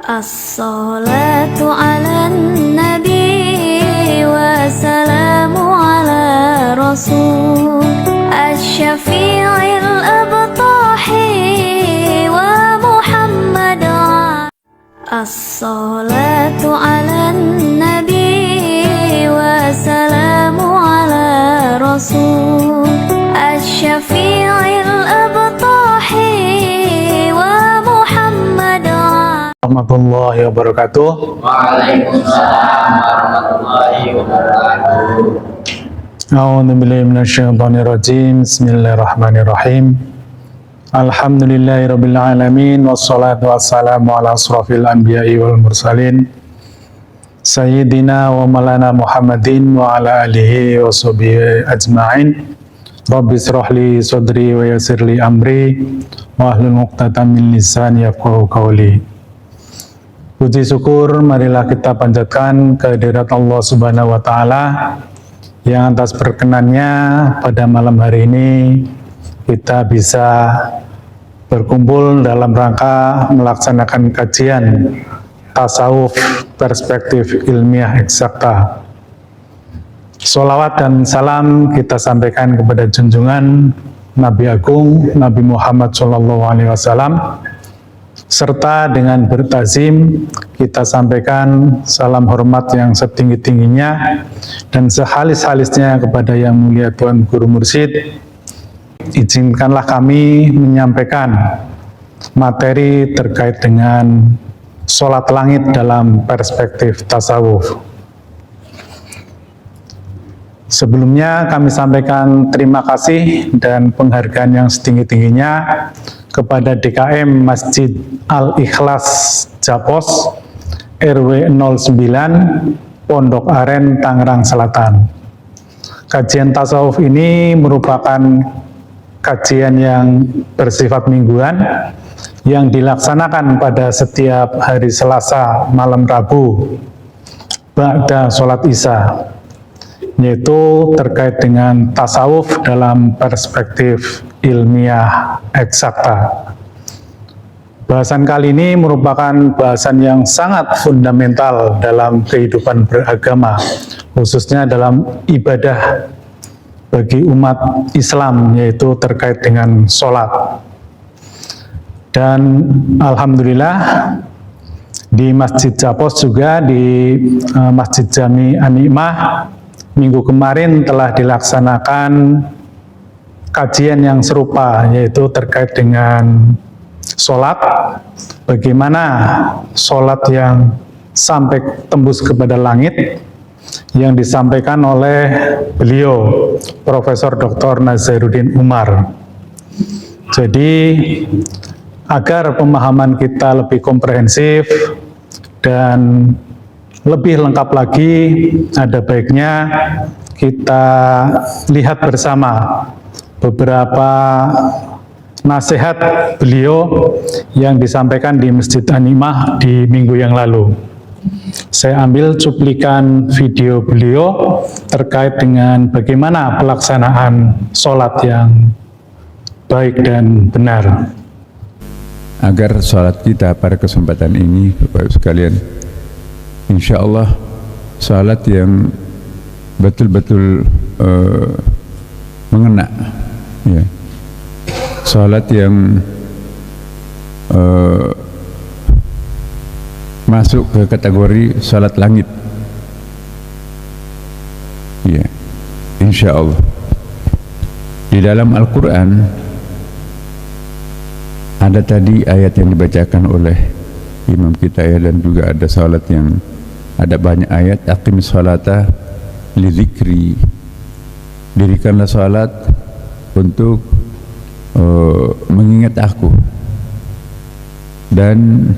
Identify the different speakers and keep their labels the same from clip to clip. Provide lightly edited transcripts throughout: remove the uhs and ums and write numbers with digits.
Speaker 1: As-salatu ala nabi wa salamu ala rasul Asy-syafi'il abtahi wa Muhammad. As-salatu ala nabi wa salamu ala rasul Asy-syafi'il abtahi wa Muhammad.
Speaker 2: Warahmatullahi wabarakatuh.
Speaker 3: Waalaikumsalam warahmatullahi wabarakatuh.
Speaker 2: A'udzubillahi minasyaitonirrajim. Bismillahirrahmanirrahim. Alhamdulillahirabbil alamin wassalatu wassalamu ala asrofil anbiya'i wal mursalin sayyidina wa maulana Muhammadin wa ala alihi wa sahbihi ajma'in. Rabbi shrah li sadri wa yassir li amri wa hlul 'uqdatam min lisani yafqahu qawli. Puji syukur marilah kita panjatkan kehadirat Allah Subhanahu wa Ta'ala yang atas berkenannya pada malam hari ini kita bisa berkumpul dalam rangka melaksanakan kajian tasawuf perspektif ilmiah eksakta. Sholawat dan salam kita sampaikan kepada junjungan Nabi Agung Nabi Muhammad SAW, serta dengan bertazim kita sampaikan salam hormat yang setinggi-tingginya dan sehalis-halisnya kepada Yang Mulia Tuan Guru Mursyid. Izinkanlah kami menyampaikan materi terkait dengan sholat langit dalam perspektif tasawuf. Sebelumnya kami sampaikan terima kasih dan penghargaan yang setinggi-tingginya kepada DKM Masjid Al-Ikhlas Japos RW 09 Pondok Aren Tangerang Selatan. Kajian tasawuf ini merupakan kajian yang bersifat mingguan yang dilaksanakan pada setiap hari Selasa malam Rabu ba'da sholat Isya, yaitu terkait dengan tasawuf dalam perspektif ilmiah eksakta. Bahasan kali ini merupakan bahasan yang sangat fundamental dalam kehidupan beragama, khususnya dalam ibadah bagi umat Islam, yaitu terkait dengan sholat. Dan alhamdulillah di Masjid Japos juga, di Masjid Jami An-Ni'mah, minggu kemarin telah dilaksanakan kajian yang serupa, yaitu terkait dengan sholat, bagaimana sholat yang sampai tembus kepada langit, yang disampaikan oleh beliau, Profesor Dr. Nazaruddin Umar. Jadi, agar pemahaman kita lebih komprehensif dan lebih lengkap lagi, ada baiknya kita lihat bersama beberapa nasihat beliau yang disampaikan di Masjid An-Ni'mah di minggu yang lalu. Saya ambil cuplikan video beliau terkait dengan bagaimana pelaksanaan sholat yang baik dan benar.
Speaker 4: Agar sholat kita pada kesempatan ini, Bapak-Ibu sekalian, insya Allah salat yang betul-betul mengena, ya. Salat yang masuk ke kategori salat langit, ya, insya Allah. Di dalam Al-Quran ada tadi ayat yang dibacakan oleh imam kita, ya, dan juga ada salat yang ada banyak ayat. Aqimis sholata li dzikri, dirikanlah salat untuk mengingat aku. Dan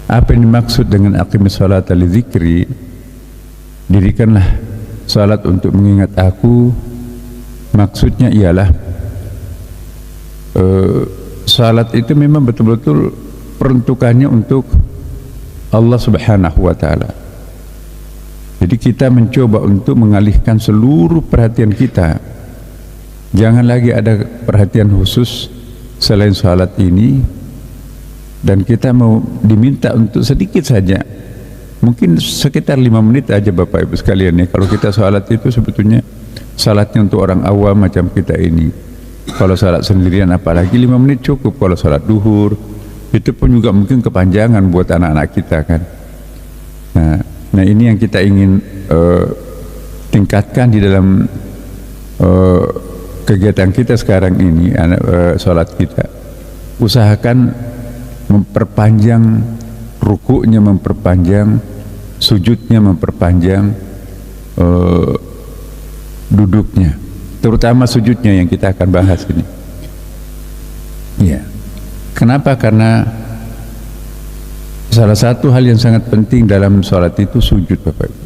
Speaker 4: apa yang dimaksud dengan aqimis sholata li dzikri, dirikanlah salat untuk mengingat aku, maksudnya ialah salat itu memang betul-betul peruntukannya untuk Allah Subhanahu wa Ta'ala. Jadi kita mencoba untuk mengalihkan seluruh perhatian kita. Jangan lagi ada perhatian khusus selain salat ini dan kita mau diminta untuk sedikit saja, mungkin sekitar 5 menit aja Bapak Ibu sekalian ya. Kalau kita salat itu sebetulnya salatnya untuk orang awam macam kita ini. Kalau salat sendirian apalagi 5 menit cukup. Kalau salat duhur itu pun juga mungkin kepanjangan buat anak-anak kita kan. Nah ini yang kita ingin tingkatkan di dalam kegiatan kita sekarang ini, salat kita. Usahakan memperpanjang rukuknya, memperpanjang sujudnya, memperpanjang duduknya, terutama sujudnya yang kita akan bahas ini. Ya, kenapa? Karena salah satu hal yang sangat penting dalam sholat itu sujud, Bapak Ibu.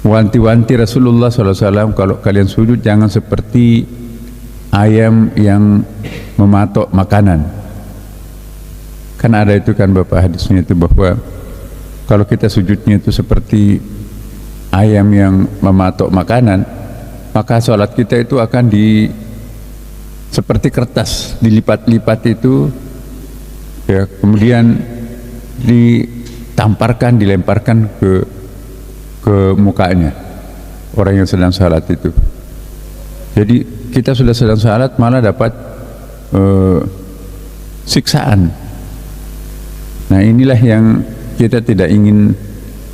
Speaker 4: Wanti-wanti Rasulullah SAW, kalau kalian sujud jangan seperti ayam yang mematok makanan. Kan ada itu kan Bapak hadisnya itu, bahwa kalau kita sujudnya itu seperti ayam yang mematok makanan, maka sholat kita itu akan seperti kertas dilipat-lipat itu ya, kemudian ditamparkan, dilemparkan ke mukanya orang yang sedang salat itu. Jadi kita sudah sedang salat malah dapat siksaan. Nah inilah yang kita tidak ingin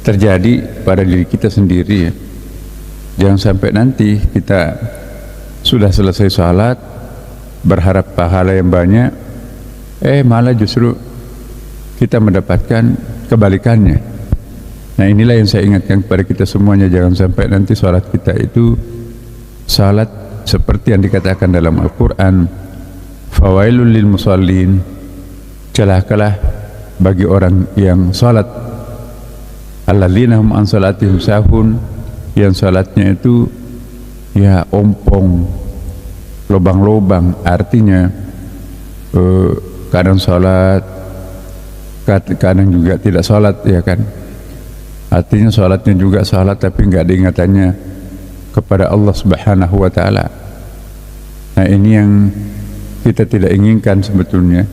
Speaker 4: terjadi pada diri kita sendiri ya. Jangan sampai nanti kita sudah selesai salat berharap pahala yang banyak, malah justru kita mendapatkan kebalikannya. Nah inilah yang saya ingatkan kepada kita semuanya, jangan sampai nanti salat kita itu salat seperti yang dikatakan dalam Al-Quran, fawailul lil musallin, celakalah bagi orang yang salat, alladzina hum an salatihim sahun, yang salatnya itu ya ompong, lubang-lubang, artinya kadang salat, kadang juga tidak salat ya kan. Artinya salatnya juga salat tapi enggak ada ingatannya kepada Allah Subhanahu wa taala. Nah, ini yang kita tidak inginkan sebetulnya.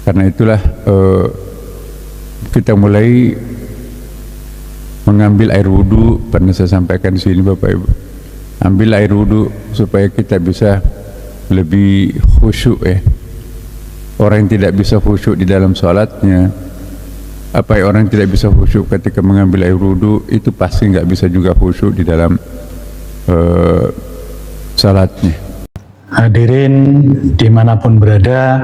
Speaker 4: Karena itulah kita mulai mengambil air wudu. Pernah saya sampaikan di sini Bapak Ibu. Ambil air wudu supaya kita bisa lebih khusyuk ya. Orang yang tidak bisa khusyuk di dalam salatnya, orang yang tidak bisa khusyuk ketika mengambil air wudu, itu pasti nggak bisa juga khusyuk di dalam salatnya.
Speaker 2: Hadirin dimanapun berada,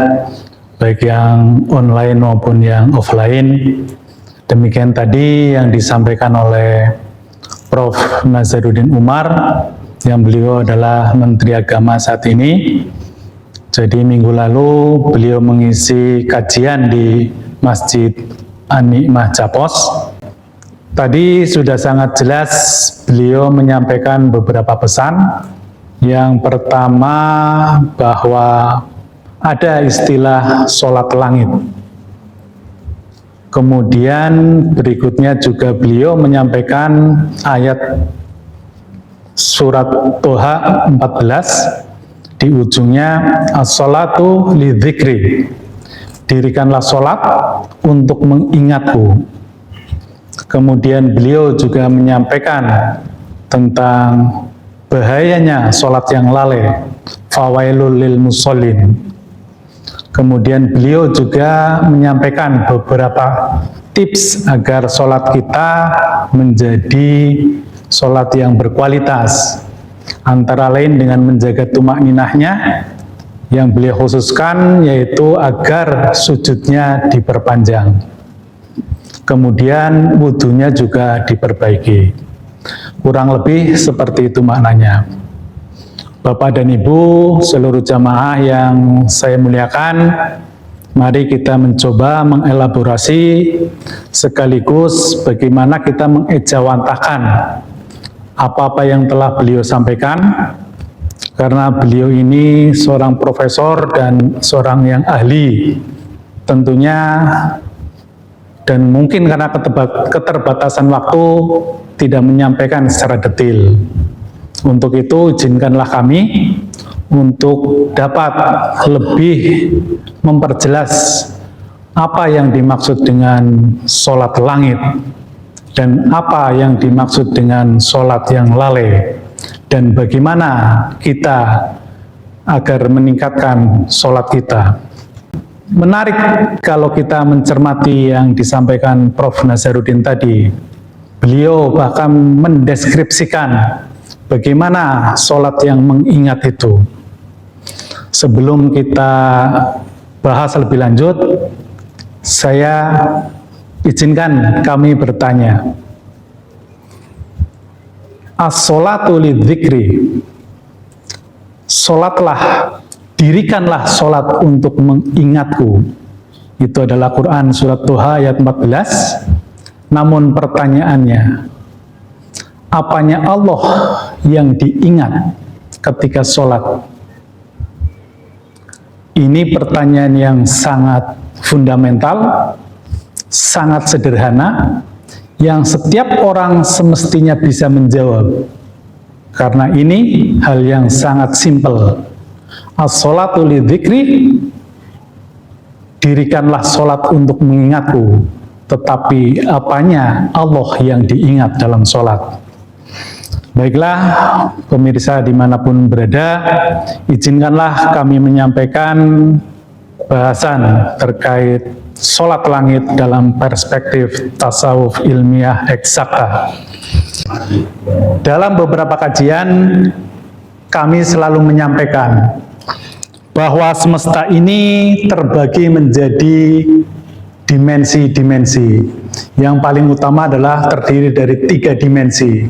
Speaker 2: baik yang online maupun yang offline, demikian tadi yang disampaikan oleh Prof. Nazaruddin Umar, yang beliau adalah Menteri Agama saat ini. Jadi minggu lalu beliau mengisi kajian di Masjid An-Nikmah Japos. Tadi sudah sangat jelas beliau menyampaikan beberapa pesan. Yang pertama, bahwa ada istilah sholat langit. Kemudian berikutnya juga beliau menyampaikan ayat surat Toha 14, di ujungnya as-sholatu lidzikri, dirikanlah sholat untuk mengingatku. Kemudian beliau juga menyampaikan tentang bahayanya sholat yang lalai, fawailul lil musallin. Kemudian beliau juga menyampaikan beberapa tips agar sholat kita menjadi sholat yang berkualitas, antara lain dengan menjaga tumakninahnya, yang beliau khususkan yaitu agar sujudnya diperpanjang. Kemudian wudunya juga diperbaiki. Kurang lebih seperti itu maknanya. Bapak dan Ibu, seluruh jamaah yang saya muliakan, mari kita mencoba mengelaborasi sekaligus bagaimana kita mengejawantahkan apa-apa yang telah beliau sampaikan, karena beliau ini seorang profesor dan seorang yang ahli tentunya, dan mungkin karena keterbatasan waktu tidak menyampaikan secara detail. Untuk itu izinkanlah kami untuk dapat lebih memperjelas apa yang dimaksud dengan sholat langit dan apa yang dimaksud dengan sholat yang lalai, dan bagaimana kita agar meningkatkan sholat kita. Menarik kalau kita mencermati yang disampaikan Prof. Nazaruddin tadi. Beliau bahkan mendeskripsikan bagaimana sholat yang mengingat itu. Sebelum kita bahas lebih lanjut, saya izinkan kami bertanya. As-sholatu lidzikri. Sholatlah, dirikanlah sholat untuk mengingatku. Itu adalah Quran surat Toha ayat 14. Namun pertanyaannya, apanya Allah yang diingat ketika sholat? Ini pertanyaan yang sangat fundamental, sangat sederhana, yang setiap orang semestinya bisa menjawab. Karena ini hal yang sangat simpel. As-sholatu lidzikri, dirikanlah sholat untuk mengingatku. Tetapi apanya Allah yang diingat dalam sholat? Baiklah, pemirsa dimanapun berada, izinkanlah kami menyampaikan bahasan terkait sholat langit dalam perspektif tasawuf ilmiah eksakta. Dalam beberapa kajian, kami selalu menyampaikan bahwa semesta ini terbagi menjadi dimensi-dimensi. Yang paling utama adalah terdiri dari 3 dimensi,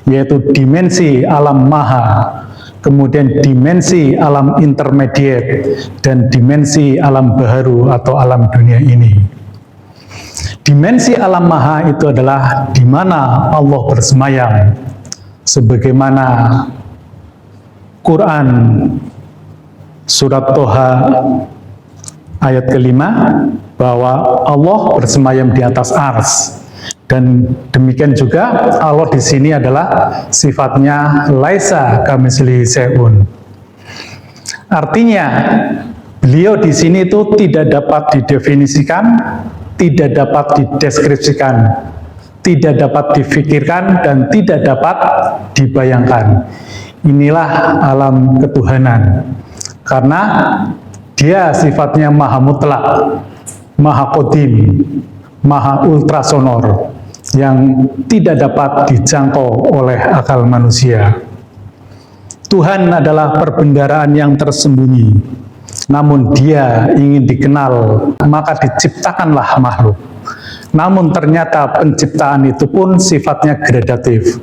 Speaker 2: yaitu dimensi alam maha, kemudian dimensi alam intermediate, dan dimensi alam baharu atau alam dunia ini. Dimensi alam maha itu adalah di mana Allah bersemayam, sebagaimana Quran surat Toha ayat ke-5, bahwa Allah bersemayam di atas ars, dan demikian juga Allah di sini adalah sifatnya laisa kamitslihi syai'un. Artinya beliau di sini itu tidak dapat didefinisikan, tidak dapat dideskripsikan, tidak dapat difikirkan, dan tidak dapat dibayangkan. Inilah alam ketuhanan, karena dia sifatnya maha mutlak, maha qadim, maha ultrasonor, yang tidak dapat dijangkau oleh akal manusia. Tuhan adalah perbendaharaan yang tersembunyi, namun dia ingin dikenal, maka diciptakanlah makhluk. Namun ternyata penciptaan itu pun sifatnya gradatif.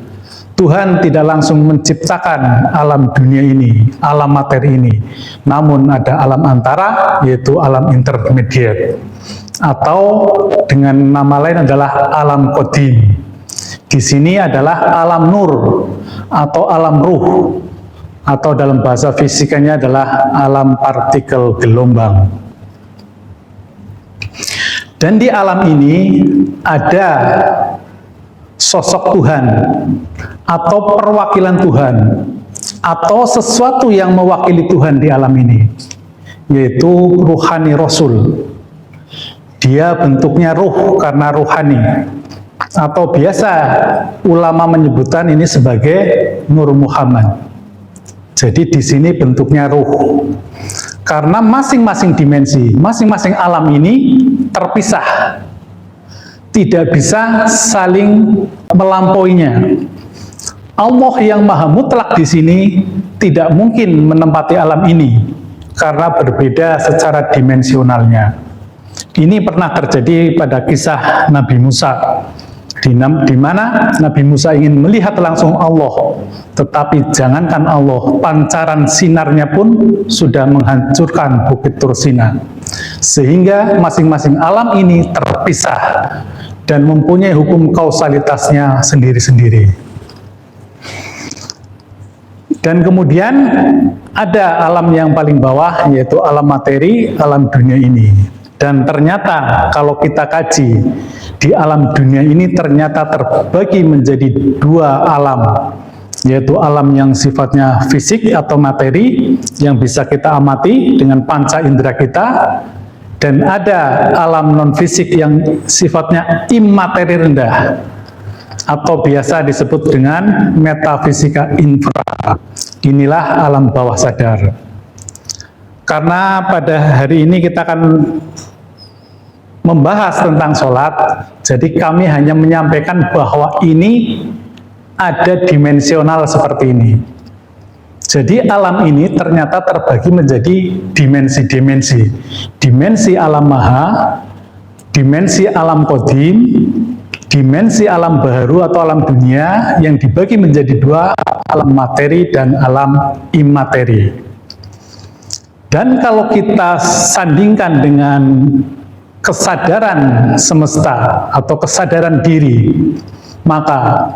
Speaker 2: Tuhan tidak langsung menciptakan alam dunia ini, alam materi ini, namun ada alam antara, yaitu alam intermediate, atau dengan nama lain adalah alam qadim. Di sini adalah alam nur atau alam ruh, atau dalam bahasa fisikanya adalah alam partikel gelombang. Dan di alam ini ada sosok Tuhan atau perwakilan Tuhan atau sesuatu yang mewakili Tuhan di alam ini, yaitu ruhani Rasul. Dia bentuknya ruh karena ruhani, atau biasa ulama menyebutkan ini sebagai Nur Muhammad. Jadi di sini bentuknya ruh, karena masing-masing dimensi, masing-masing alam ini terpisah, tidak bisa saling melampauinya. Allah yang maha mutlak di sini tidak mungkin menempati alam ini karena berbeda secara dimensionalnya. Ini pernah terjadi pada kisah Nabi Musa, di mana Nabi Musa ingin melihat langsung Allah, tetapi jangankan Allah, pancaran sinarnya pun sudah menghancurkan Bukit Tursina, sehingga masing-masing alam ini terpisah dan mempunyai hukum kausalitasnya sendiri-sendiri. Dan kemudian ada alam yang paling bawah, yaitu alam materi, alam dunia ini. Dan ternyata kalau kita kaji, di alam dunia ini ternyata terbagi menjadi 2 alam, yaitu alam yang sifatnya fisik atau materi, yang bisa kita amati dengan panca indera kita, Dan ada alam non-fisik yang sifatnya imateri rendah, atau biasa disebut dengan metafisika infra. Inilah alam bawah sadar. Karena pada hari ini kita akan membahas tentang sholat, jadi kami hanya menyampaikan bahwa ini ada dimensional seperti ini. Jadi alam ini ternyata terbagi menjadi dimensi-dimensi. Dimensi alam maha, dimensi alam qadim, dimensi alam baharu atau alam dunia yang dibagi menjadi dua, alam materi dan alam imateri. Dan kalau kita sandingkan dengan kesadaran semesta atau kesadaran diri, maka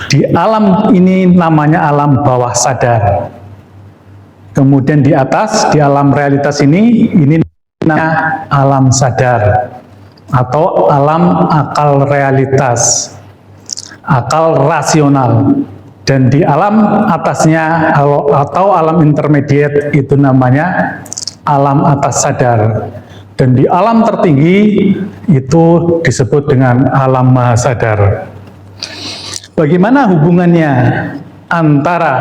Speaker 2: di alam ini namanya alam bawah sadar. Kemudian di atas, di alam realitas ini namanya alam sadar atau alam akal realitas, akal rasional. Dan di alam atasnya atau alam intermediate itu namanya alam atas sadar. Dan di alam tertinggi itu disebut dengan alam maha sadar. Bagaimana hubungannya antara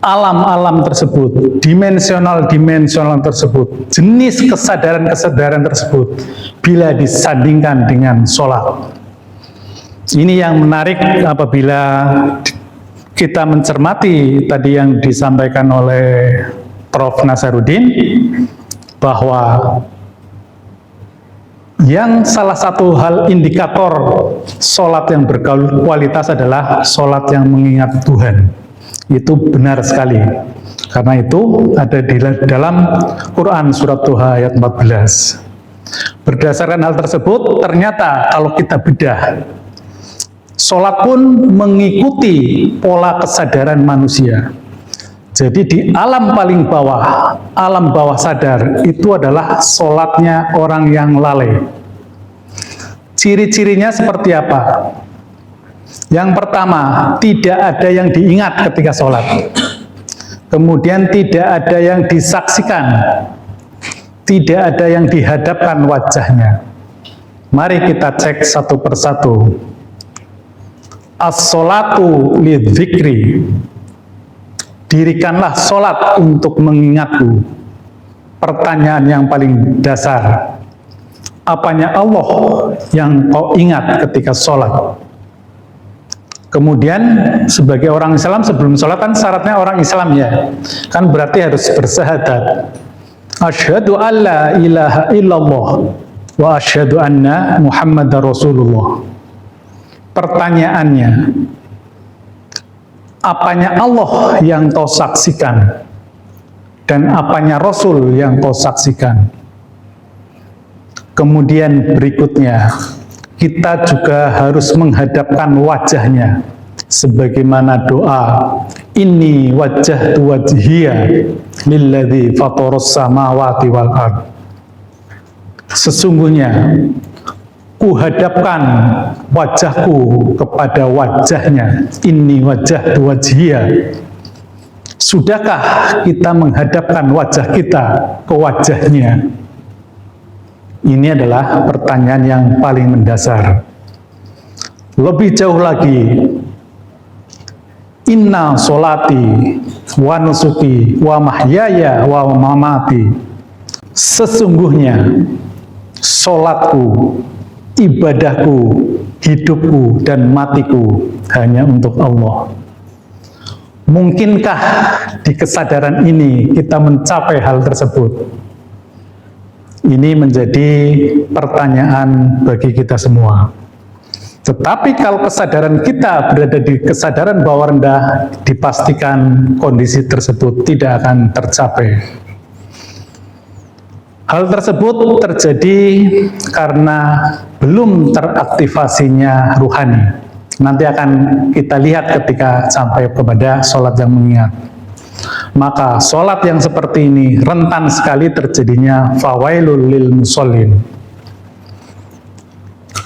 Speaker 2: alam-alam tersebut, dimensional-dimensional tersebut, jenis kesadaran-kesadaran tersebut bila disandingkan dengan sholat? Ini yang menarik apabila kita mencermati tadi yang disampaikan oleh Prof. Nasaruddin, bahwa yang salah satu hal indikator sholat yang berkualitas adalah sholat yang mengingat Tuhan. Itu benar sekali. Karena itu ada di dalam Quran surat Tuha ayat 14. Berdasarkan hal tersebut, ternyata kalau kita bedah, sholat pun mengikuti pola kesadaran manusia. Jadi di alam paling bawah, alam bawah sadar, itu adalah sholatnya orang yang lalai. Ciri-cirinya seperti apa? Yang pertama, tidak ada yang diingat ketika sholat. Kemudian tidak ada yang disaksikan. Tidak ada yang dihadapkan wajahnya. Mari kita cek satu persatu. As-sholatu lidzikri. Dirikanlah sholat untuk mengingatku. Pertanyaan yang paling dasar. Apanya Allah yang kau ingat ketika sholat? Kemudian sebagai orang Islam sebelum sholat kan syaratnya orang Islam ya. Kan berarti harus bersyahadat. Asyhadu an la ilaha illallah wa asyhadu anna Muhammadar Rasulullah. Pertanyaannya, apanya Allah yang kau saksikan dan apanya Rasul yang kau saksikan? Kemudian berikutnya, kita juga harus menghadapkan wajahnya sebagaimana doa inni wajjahtu wajhiya lilladzi fataras samawati wal ard. Sesungguhnya kuhadapkan wajahku kepada wajahnya, inni wajjahtu wajhiya. Sudahkah kita menghadapkan wajah kita ke wajahnya? Ini adalah pertanyaan yang paling mendasar. Lebih jauh lagi, inna sholati wa nusuki wa mahyaya wa mamati. Sesungguhnya sholatku, ibadahku, hidupku, dan matiku hanya untuk Allah. Mungkinkah di kesadaran ini kita mencapai hal tersebut? Ini menjadi pertanyaan bagi kita semua. Tetapi kalau kesadaran kita berada di kesadaran bawah rendah, dipastikan kondisi tersebut tidak akan tercapai. Hal tersebut terjadi karena belum teraktivasinya ruhani. Nanti akan kita lihat ketika sampai kepada sholat yang mengingat. Maka sholat yang seperti ini rentan sekali terjadinya fawailul lil musallin.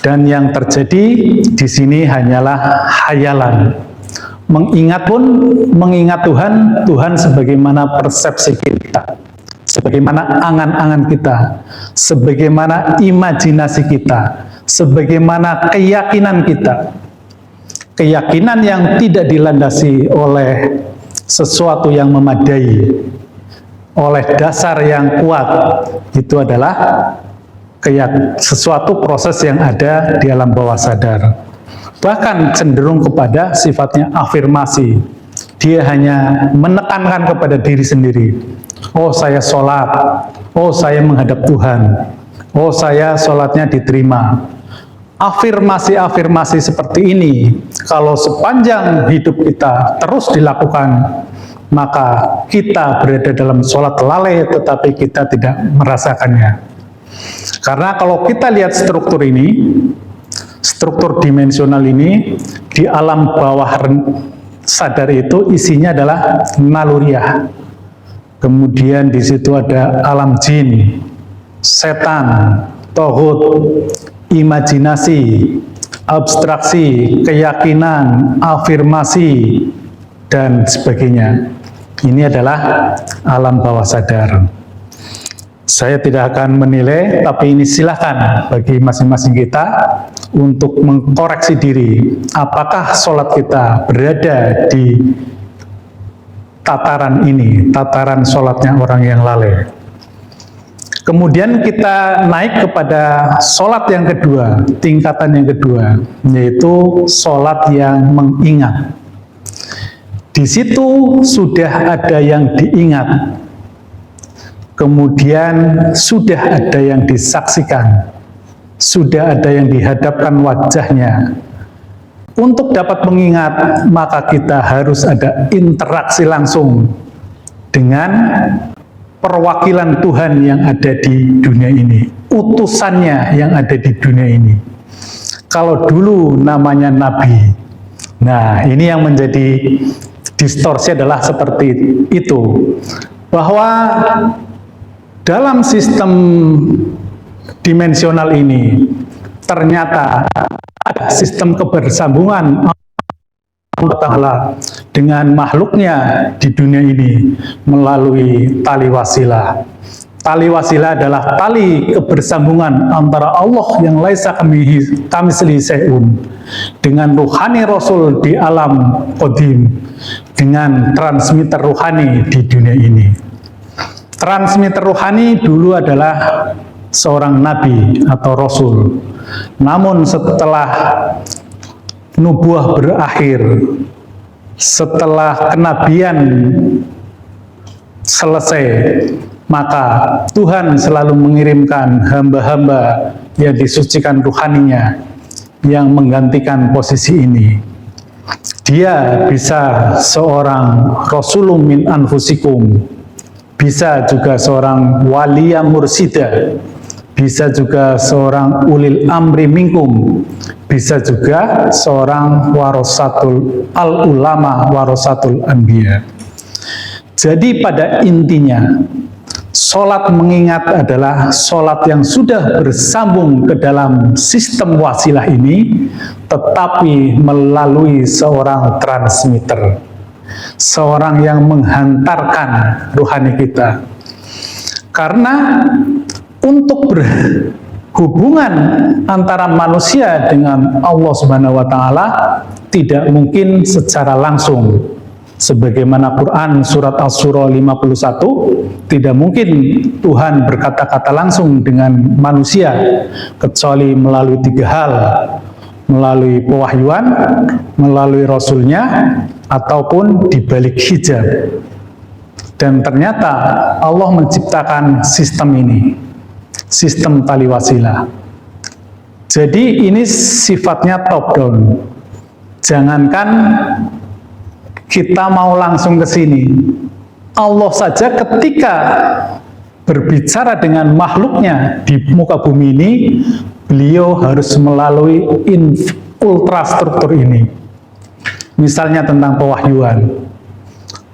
Speaker 2: Dan yang terjadi di sini hanyalah hayalan. Mengingat pun mengingat Tuhan, Tuhan sebagaimana persepsi kita. sebagaimana angan-angan kita, sebagaimana imajinasi kita, sebagaimana keyakinan kita. Keyakinan yang tidak dilandasi oleh sesuatu yang memadai, oleh dasar yang kuat, itu adalah sesuatu proses yang ada di alam bawah sadar. Bahkan cenderung kepada sifatnya afirmasi. Dia hanya menekankan kepada diri sendiri. Oh, saya sholat. Oh, saya menghadap Tuhan. Oh, saya sholatnya diterima. Afirmasi-afirmasi seperti ini, kalau sepanjang hidup kita terus dilakukan, maka kita berada dalam sholat lalai tetapi kita tidak merasakannya. Karena kalau kita lihat struktur ini, struktur dimensional ini, di alam bawah sadar itu isinya adalah naluriah. Kemudian di situ ada alam jin, setan, tohut, imajinasi, abstraksi, keyakinan, afirmasi, dan sebagainya. Ini adalah alam bawah sadar. Saya tidak akan menilai, tapi ini silakan bagi masing-masing kita untuk mengkoreksi diri. Apakah sholat kita berada di tataran ini, tataran sholatnya orang yang lalai? Kemudian kita naik kepada sholat yang kedua, tingkatan yang kedua, yaitu sholat yang mengingat. Di situ sudah ada yang diingat, kemudian sudah ada yang disaksikan, sudah ada yang dihadapkan wajahnya. Untuk dapat mengingat, maka kita harus ada interaksi langsung dengan perwakilan Tuhan yang ada di dunia ini, utusannya yang ada di dunia ini. Kalau dulu namanya Nabi, nah ini yang menjadi distorsi adalah seperti itu, bahwa dalam sistem dimensional ini ternyata ada sistem kebersambungan Allah Ta'ala dengan makhluknya di dunia ini melalui tali wasilah. Tali wasilah adalah tali kebersambungan antara Allah yang laisa kamitslihi syai'un dengan ruhani Rasul di alam qadim, dengan transmitter ruhani di dunia ini. Transmitter ruhani dulu adalah seorang nabi atau rasul. Namun setelah nubuah berakhir, setelah kenabian selesai, maka Tuhan selalu mengirimkan hamba-hamba yang disucikan ruhaninya yang menggantikan posisi ini. Dia bisa seorang rasulun min anfusikum, bisa juga seorang waliya mursida, bisa juga seorang ulil amri minkum, bisa juga seorang warasatul al-ulama, warasatul anbiya. Jadi pada intinya, sholat mengingat adalah sholat yang sudah bersambung ke dalam sistem wasilah ini, tetapi melalui seorang transmitter, seorang yang menghantarkan ruhani kita. Karena untuk berhubungan antara manusia dengan Allah Subhanahu wa Ta'ala tidak mungkin secara langsung. Sebagaimana Quran surat Asy-Syura 51, tidak mungkin Tuhan berkata-kata langsung dengan manusia kecuali melalui tiga hal: melalui pewahyuan, melalui Rasulnya, ataupun di balik hijab. Dan ternyata Allah menciptakan sistem ini, sistem tali wasilah. Jadi ini sifatnya top down. Jangankan kita mau langsung ke sini, Allah saja ketika berbicara dengan makhluknya di muka bumi ini, beliau harus melalui ultrastruktur ini. Misalnya tentang pewahyuan,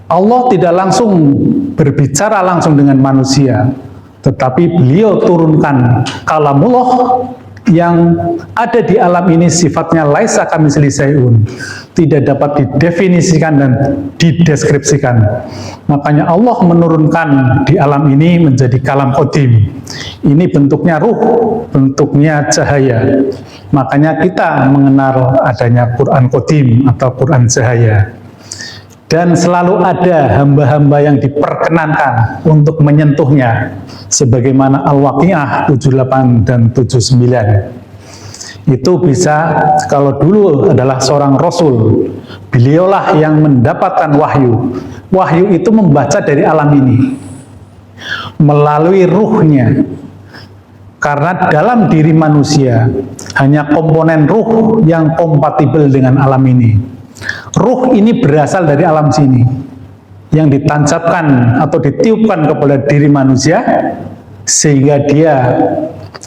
Speaker 2: Allah tidak langsung berbicara langsung dengan manusia, tetapi beliau turunkan kalamullah yang ada di alam ini sifatnya laisa kamitslihi syai'un, tidak dapat didefinisikan dan dideskripsikan. Makanya Allah menurunkan di alam ini menjadi kalam qadim. Ini bentuknya ruh, bentuknya cahaya. Makanya kita mengenal adanya Quran qadim atau Quran cahaya. Dan selalu ada hamba-hamba yang diperkenankan untuk menyentuhnya, sebagaimana Al-Waqi'ah 78 dan 79. Itu bisa, kalau dulu adalah seorang Rasul, beliaulah yang mendapatkan wahyu. Wahyu itu membaca dari alam ini, melalui ruhnya. Karena dalam diri manusia, hanya komponen ruh yang kompatibel dengan alam ini. Ruh ini berasal dari alam sini, yang ditancapkan atau ditiupkan kepada diri manusia, sehingga dia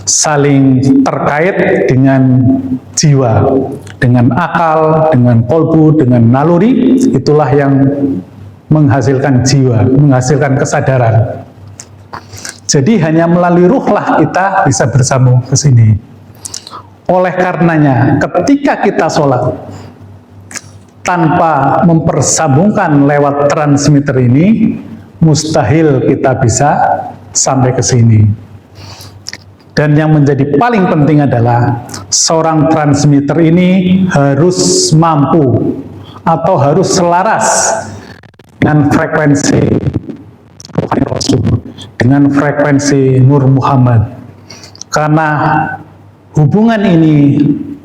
Speaker 2: saling terkait dengan jiwa, dengan akal, dengan kolbu, dengan naluri. Itulah yang menghasilkan jiwa, menghasilkan kesadaran. Jadi hanya melalui ruhlah kita bisa bersambung ke sini. Oleh karenanya, ketika kita sholat, tanpa mempersambungkan lewat transmitter ini, mustahil kita bisa sampai ke sini. Dan yang menjadi paling penting adalah seorang transmitter ini harus mampu atau harus selaras dengan frekuensi Ruhani Rasul, dengan frekuensi Nur Muhammad. Karena hubungan ini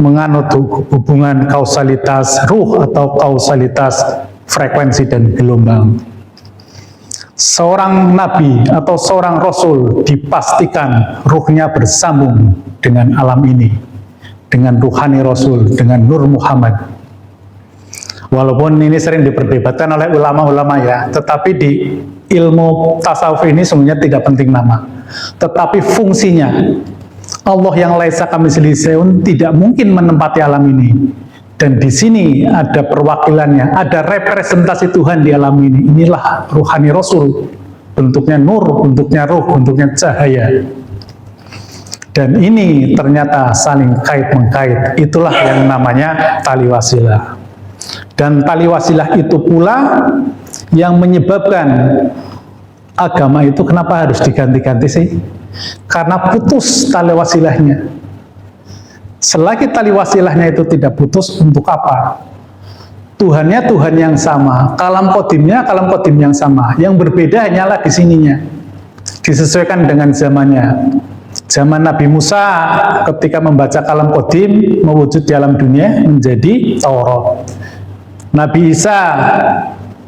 Speaker 2: menganut hubungan kausalitas ruh atau kausalitas frekuensi dan gelombang. Seorang nabi atau seorang rasul dipastikan ruhnya bersambung dengan alam ini, dengan ruhani Rasul, dengan Nur Muhammad. Walaupun ini sering diperdebatkan oleh ulama-ulama ya, tetapi di ilmu tasawuf ini sebenarnya tidak penting nama, tetapi fungsinya. Allah yang laisa kamitslihi syai'un tidak mungkin menempati alam ini. Dan di sini ada perwakilannya, ada representasi Tuhan di alam ini. Inilah ruhani Rasul. Bentuknya nur, bentuknya ruh, bentuknya cahaya. Dan ini ternyata saling kait-mengkait. Itulah yang namanya tali wasilah. Dan tali wasilah itu pula yang menyebabkan agama itu kenapa harus diganti-ganti sih? Karena putus tali wasilahnya. Selagi tali wasilahnya itu tidak putus, untuk apa? Tuhannya Tuhan yang sama, kalam qadimnya kalam qadim yang sama. Yang berbeda hanyalah di sininya, disesuaikan dengan zamannya. Zaman Nabi Musa ketika membaca kalam qadim, mewujud di alam dunia menjadi Taurat. Nabi Isa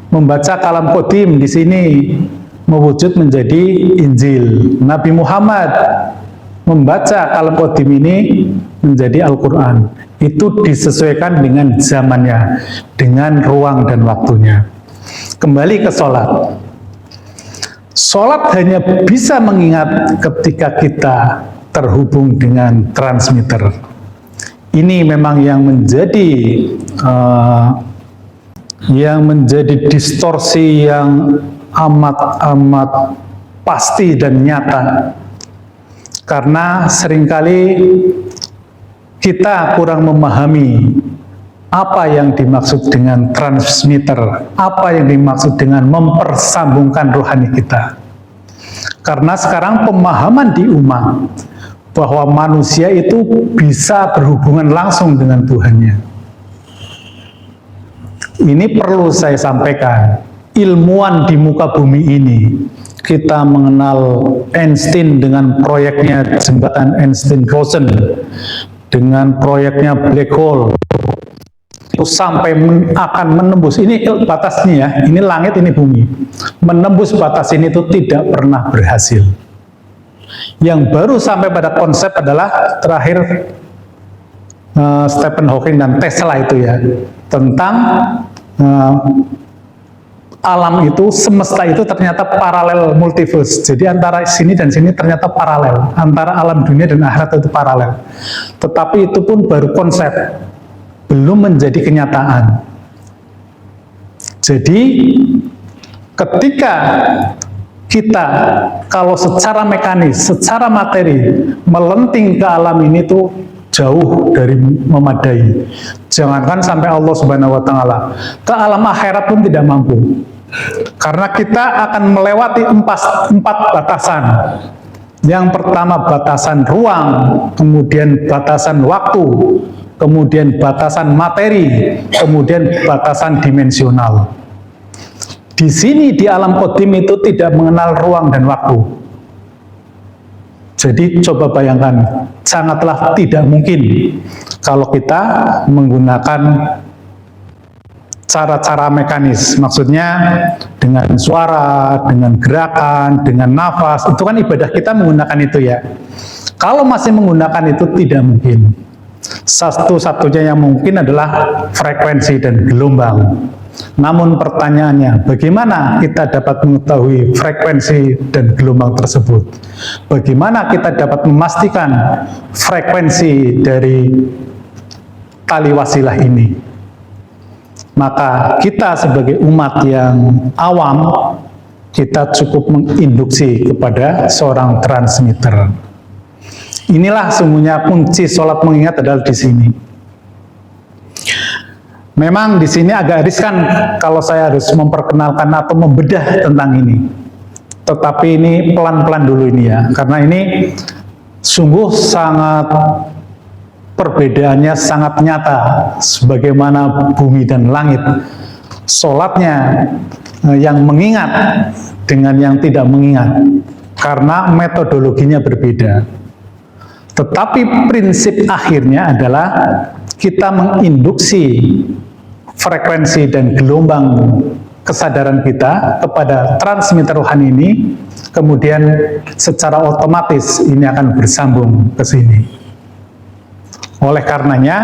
Speaker 2: membaca kalam qadim di sini mewujud menjadi Injil. Nabi Muhammad membaca kalam qadim ini menjadi Al-Quran. Itu disesuaikan dengan zamannya, dengan ruang dan waktunya. Kembali ke sholat. Sholat hanya bisa mengingat ketika kita terhubung dengan transmitter. Ini memang yang menjadi distorsi yang amat pasti dan nyata. Karena seringkali kita kurang memahami apa yang dimaksud dengan transmitter, apa yang dimaksud dengan mempersambungkan rohani kita. Karena sekarang pemahaman di umat bahwa manusia itu bisa berhubungan langsung dengan Tuhannya. Ini perlu saya sampaikan. Ilmuwan di muka bumi ini, kita mengenal Einstein dengan proyeknya jembatan Einstein-Rosen, dengan proyeknya black hole, itu sampai akan menembus, ini batasnya ya, ini langit, ini bumi, menembus batas ini itu tidak pernah berhasil. Yang baru sampai pada konsep adalah terakhir Stephen Hawking dan Tesla itu ya, tentang alam itu, semesta itu ternyata paralel multiverse. Jadi antara sini dan sini ternyata paralel. Antara alam dunia dan akhirat itu paralel. Tetapi itu pun baru konsep, belum menjadi kenyataan. Jadi ketika kita kalau secara mekanis, secara materi melenting ke alam ini tuh jauh dari memadai. Jangankan sampai Allah Subhanahu wa taala, ke alam akhirat pun tidak mampu. Karena kita akan melewati empat batasan. Yang pertama batasan ruang, kemudian batasan waktu, kemudian batasan materi, kemudian batasan dimensional. Di sini di alam qadim itu tidak mengenal ruang dan waktu. Jadi coba bayangkan, sangatlah tidak mungkin kalau kita menggunakan cara-cara mekanis. Maksudnya dengan suara, dengan gerakan, dengan nafas, itu kan ibadah kita menggunakan itu ya. Kalau masih menggunakan itu tidak mungkin. Satu-satunya yang mungkin adalah frekuensi dan gelombang. Namun pertanyaannya, bagaimana kita dapat mengetahui frekuensi dan gelombang tersebut? Bagaimana kita dapat memastikan frekuensi dari tali wasilah ini? Maka kita sebagai umat yang awam, kita cukup menginduksi kepada seorang transmitter. Inilah sesungguhnya kunci sholat mengingat adalah di sini. Memang di sini agak riskan kalau saya harus memperkenalkan atau membedah tentang ini. Tetapi ini pelan-pelan dulu ini ya, karena ini sungguh sangat perbedaannya sangat nyata, sebagaimana bumi dan langit. Sholatnya yang mengingat dengan yang tidak mengingat, karena metodologinya berbeda. Tetapi prinsip akhirnya adalah kita menginduksi frekuensi dan gelombang kesadaran kita kepada transmitter rohani ini, kemudian secara otomatis ini akan bersambung ke sini. Oleh karenanya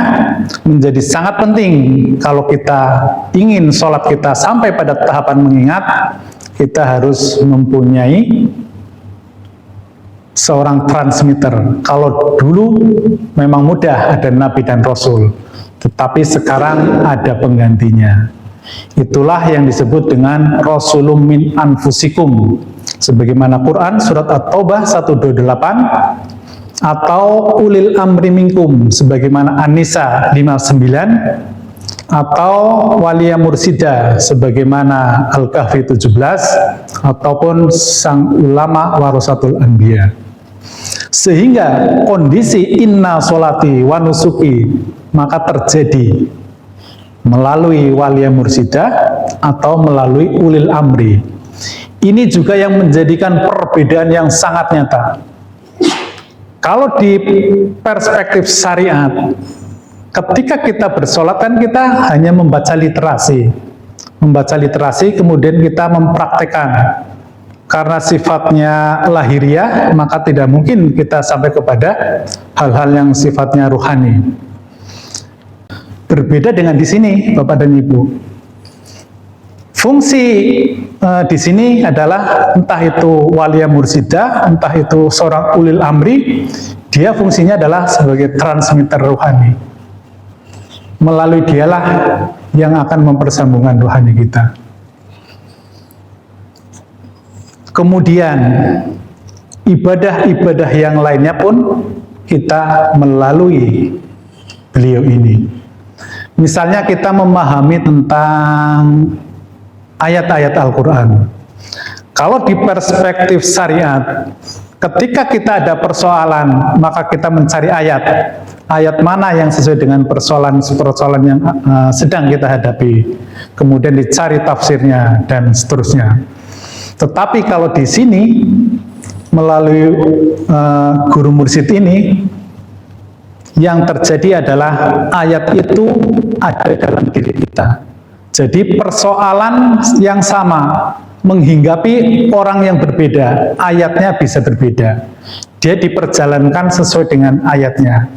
Speaker 2: menjadi sangat penting kalau kita ingin sholat kita sampai pada tahapan mengingat, kita harus mempunyai seorang transmitter. Kalau dulu memang mudah ada Nabi dan Rasul, tetapi sekarang ada penggantinya. Itulah yang disebut dengan Rasulun min anfusikum, sebagaimana Quran surat At-Taubah 128, atau ulil amri minkum sebagaimana An-Nisa 59, atau waliya mursida sebagaimana Al-Kahfi 17, ataupun sang ulama warasatul anbiya. Sehingga kondisi inna sholati wa nusuki maka terjadi melalui waliya mursida atau melalui ulil amri. Ini juga yang menjadikan perbedaan yang sangat nyata. Kalau di perspektif syariat, ketika kita bersolat kan kita hanya membaca literasi. Membaca literasi kemudian kita mempraktekkan. Karena sifatnya lahiriah, maka tidak mungkin kita sampai kepada hal-hal yang sifatnya ruhani. Berbeda dengan di sini, Bapak dan Ibu. Fungsi di sini adalah entah itu waliya mursida, entah itu seorang ulil amri, dia fungsinya adalah sebagai transmitter rohani. Melalui dialah yang akan mempersambungkan rohani kita. Kemudian ibadah-ibadah yang lainnya pun kita melalui beliau ini. Misalnya kita memahami tentang ayat-ayat Al-Quran. Kalau di perspektif syariat, ketika kita ada persoalan, maka kita mencari ayat. Ayat mana yang sesuai dengan persoalan yang sedang kita hadapi. Kemudian dicari tafsirnya dan seterusnya. Tetapi kalau di sini melalui guru mursyid ini, yang terjadi adalah ayat itu ada dalam diri kita. Jadi persoalan yang sama menghinggapi orang yang berbeda, ayatnya bisa berbeda. Dia diperjalankan sesuai dengan ayatnya.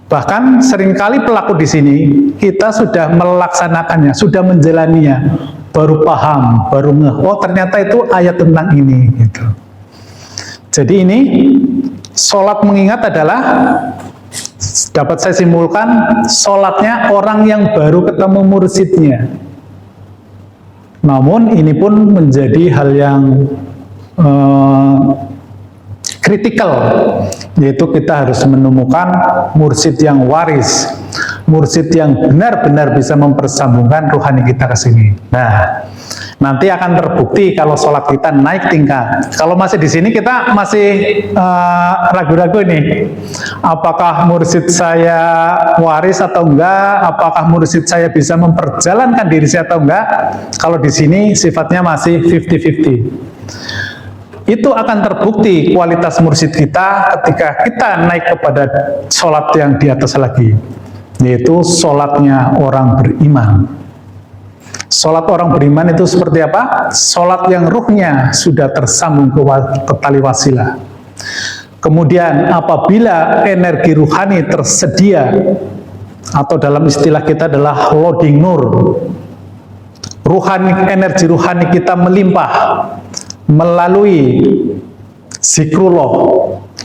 Speaker 2: Bahkan seringkali pelaku di sini kita sudah melaksanakannya, sudah menjalaninya, baru paham, baru ngeh, oh ternyata itu ayat tentang ini gitu. Jadi ini sholat mengingat adalah, dapat saya simpulkan, sholatnya orang yang baru ketemu mursyidnya. Namun ini pun menjadi hal yang kritikal, yaitu kita harus menemukan mursyid yang waris, mursyid yang benar-benar bisa mempersambungkan rohani kita ke sini. Nah, nanti akan terbukti kalau sholat kita naik tingkat. Kalau masih di sini kita masih ragu-ragu nih, apakah mursyid saya waris atau enggak, apakah mursyid saya bisa memperjalankan diri saya atau enggak. Kalau di sini sifatnya masih 50-50. Itu akan terbukti kualitas mursyid kita ketika kita naik kepada sholat yang di atas lagi, yaitu sholatnya orang beriman. Sholat orang beriman itu seperti apa? Sholat yang ruhnya sudah tersambung ke tali wasilah. Kemudian apabila energi ruhani tersedia, atau dalam istilah kita adalah loading nur, energi ruhani kita melimpah melalui zikrullah,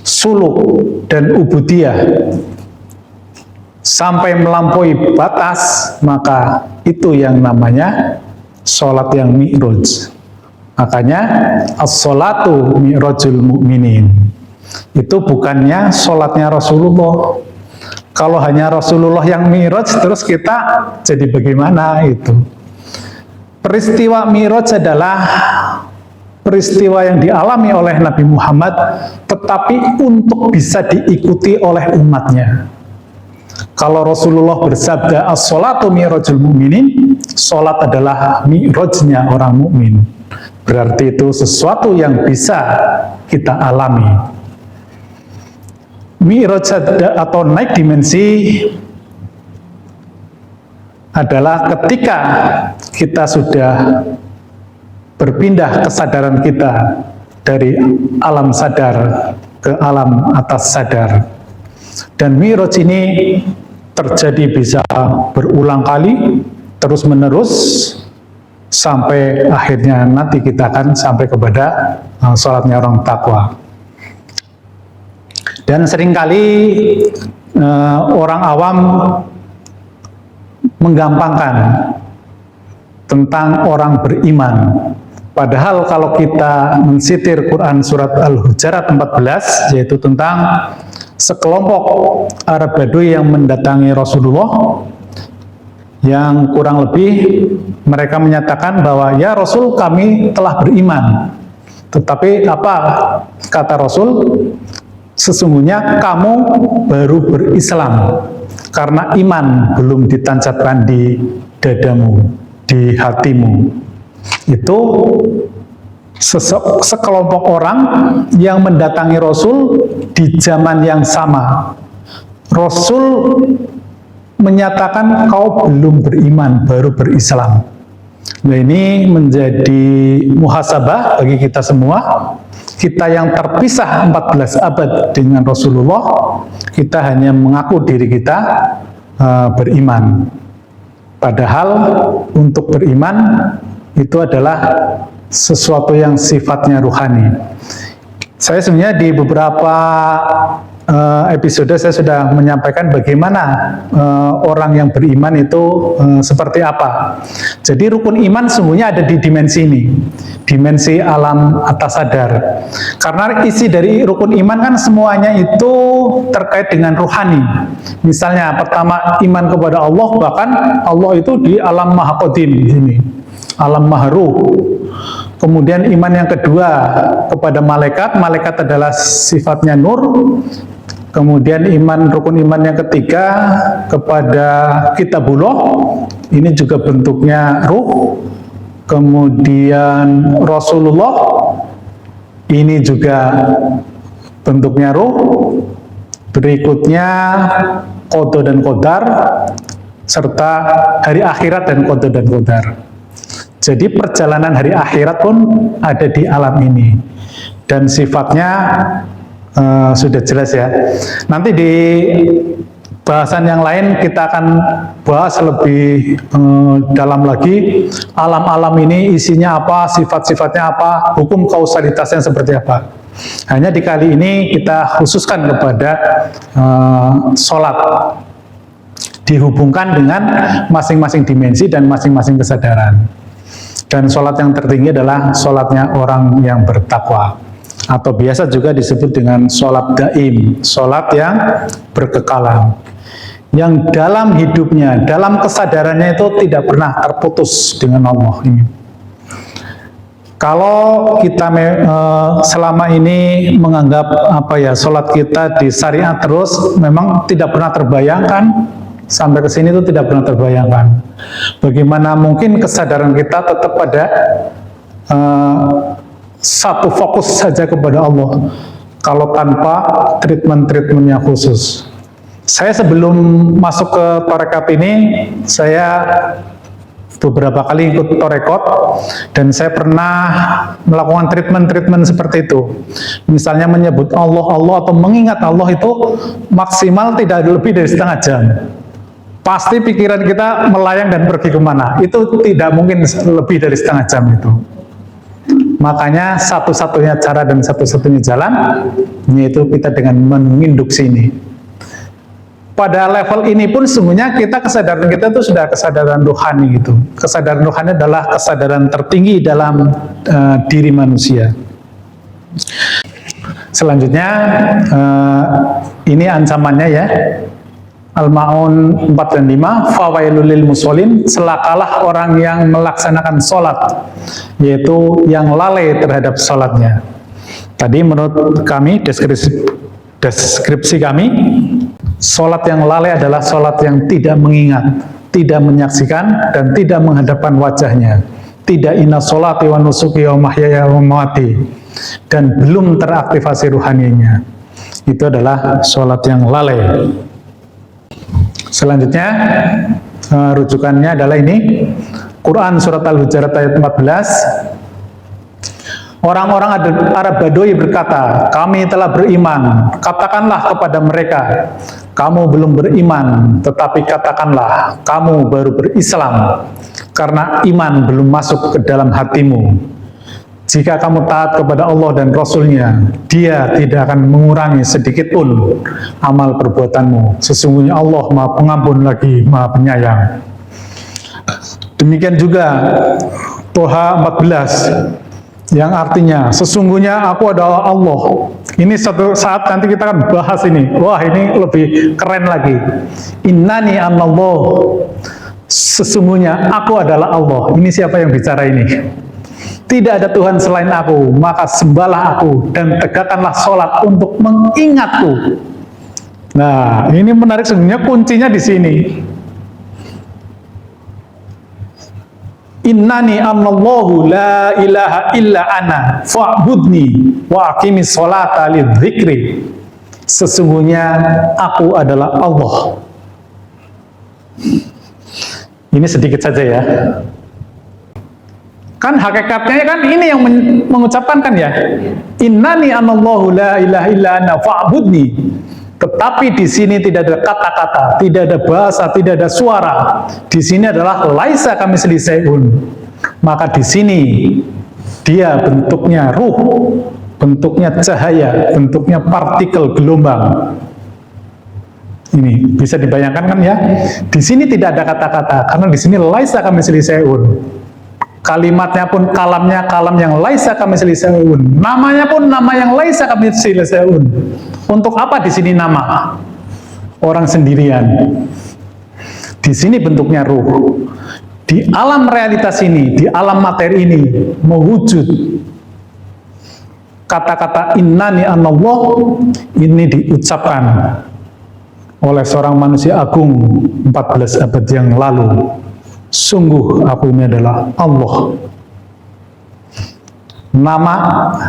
Speaker 2: suluk, dan ubudiyah sampai melampaui batas, maka itu yang namanya sholat yang mi'raj. Makanya as-sholatu mi'rajul mu'minin. Itu bukannya sholatnya Rasulullah. Kalau hanya Rasulullah yang mi'raj, terus kita jadi bagaimana itu? Peristiwa mi'raj adalah peristiwa yang dialami oleh Nabi Muhammad, tetapi untuk bisa diikuti oleh umatnya. Kalau Rasulullah bersabda as-sholatu mi'rajul mu'minin, sholat adalah mi'rajnya orang mukmin. Berarti itu sesuatu yang bisa kita alami. Mi'raj atau naik dimensi adalah ketika kita sudah berpindah kesadaran kita dari alam sadar ke alam atas sadar. Dan mi'raj ini terjadi bisa berulang kali, terus menerus, sampai akhirnya nanti kita akan sampai kepada sholatnya orang takwa. Dan seringkali orang awam menggampangkan tentang orang beriman. Padahal kalau kita mensitir Quran surat Al-Hujurat 14, yaitu tentang sekelompok Arab Badui yang mendatangi Rasulullah, yang kurang lebih mereka menyatakan bahwa ya Rasul, kami telah beriman. Tetapi apa kata Rasul? Sesungguhnya kamu baru berislam karena iman belum ditancapkan di dadamu, di hatimu. Itu sekelompok orang yang mendatangi Rasul di zaman yang sama. Rasul menyatakan kau belum beriman, baru berislam. Nah, ini menjadi muhasabah bagi kita semua. Kita yang terpisah 14 abad dengan Rasulullah, kita hanya mengaku diri kita beriman. Padahal untuk beriman itu adalah sesuatu yang sifatnya ruhani. Saya sebenarnya di beberapa episode saya sudah menyampaikan bagaimana orang yang beriman itu seperti apa. Jadi rukun iman semuanya ada di dimensi ini, dimensi alam atas sadar. Karena isi dari rukun iman kan semuanya itu terkait dengan ruhani. Misalnya pertama iman kepada Allah, bahkan Allah itu di alam maha qadim ini, alam maha ruh. Kemudian iman yang kedua kepada malaikat, malaikat adalah sifatnya nur. Kemudian rukun iman yang ketiga kepada kitabullah, ini juga bentuknya ruh. Kemudian Rasulullah, ini juga bentuknya ruh. Berikutnya qada dan qadar, serta hari akhirat dan qada dan qadar. Jadi perjalanan hari akhirat pun ada di alam ini, dan sifatnya sudah jelas ya. Nanti di bahasan yang lain kita akan bahas lebih dalam lagi alam-alam ini isinya apa, sifat-sifatnya apa, hukum kausalitasnya seperti apa. Hanya di kali ini kita khususkan kepada sholat, dihubungkan dengan masing-masing dimensi dan masing-masing kesadaran. Dan sholat yang tertinggi adalah sholatnya orang yang bertakwa, atau biasa juga disebut dengan sholat daim, sholat yang berkekalan, yang dalam hidupnya, dalam kesadarannya itu tidak pernah terputus dengan Allah ini. Kalau kita selama ini menganggap sholat kita di syariat terus, memang tidak pernah terbayangkan. Sampai ke sini itu tidak pernah terbayangkan. Bagaimana mungkin kesadaran kita tetap pada satu fokus saja kepada Allah, kalau tanpa treatment-treatment yang khusus. Saya sebelum masuk ke Torekat ini, saya beberapa kali ikut Torekot, dan saya pernah melakukan treatment-treatment seperti itu. Misalnya menyebut Allah atau mengingat Allah itu maksimal tidak lebih dari setengah jam. Pasti pikiran kita melayang dan pergi kemana. Itu tidak mungkin lebih dari setengah jam itu. Makanya satu-satunya cara dan satu-satunya jalan yaitu kita dengan menginduksi ini. Pada level ini pun semuanya kesadaran kita itu sudah kesadaran rohani gitu. Kesadaran rohani adalah kesadaran tertinggi dalam diri manusia. Selanjutnya ini ancamannya ya. Al-Ma'un 4 dan 5, fawailul lil musholin, celakalah orang yang melaksanakan sholat, yaitu yang lalai terhadap sholatnya. Tadi menurut kami, deskripsi kami, sholat yang lalai adalah sholat yang tidak mengingat, tidak menyaksikan, dan tidak menghadapkan wajahnya. Tidak inna sholati wa nusuki wa mahyaya wa mamati, dan belum teraktivasi ruhaninya. Itu adalah sholat yang lalai. Selanjutnya rujukannya adalah ini, Quran surat Al-Hujurat ayat 14. Orang-orang Arab Badui berkata, kami telah beriman. Katakanlah kepada mereka, kamu belum beriman, tetapi katakanlah kamu baru berislam, karena iman belum masuk ke dalam hatimu. Jika kamu taat kepada Allah dan Rasul-Nya, Dia tidak akan mengurangi sedikit pun amal perbuatanmu. Sesungguhnya Allah Maha Pengampun lagi Maha Penyayang. Demikian juga Toha 14, yang artinya sesungguhnya aku adalah Allah. Ini satu saat nanti kita akan bahas ini. Wah, ini lebih keren lagi. Innani anallah, sesungguhnya aku adalah Allah. Ini siapa yang bicara ini? Tidak ada Tuhan selain aku, maka sembahlah aku dan tegakkanlah sholat untuk mengingatku. Nah, ini menarik, sebenarnya kuncinya di sini. Innani anallahu la ilaha illa ana fa'budni wa aqimis sholata lidzikri. Sesungguhnya aku adalah Allah. Ini sedikit saja ya. Kan hakikatnya kan ini yang mengucapkan kan ya, innani anallahu la ilaha illa ana fa'budni. Tetapi di sini tidak ada kata-kata, tidak ada bahasa, tidak ada suara. Di sini adalah laisa kamitslihi syai'un. Maka di sini dia bentuknya ruh, bentuknya cahaya, bentuknya partikel gelombang. Ini bisa dibayangkan kan ya? Di sini tidak ada kata-kata karena di sini laisa kamitslihi syai'un. Kalimatnya pun kalamnya kalam yang laisa kamitslihi syai'un. Namanya pun nama yang laisa kamitslihi syai'un. Untuk apa di sini nama? Orang sendirian. Di sini bentuknya ruh. Di alam realitas ini, di alam materi ini mewujud. Kata-kata innani anallah ini diucapkan oleh seorang manusia agung 14 abad yang lalu. Sungguh aku ini adalah Allah. Nama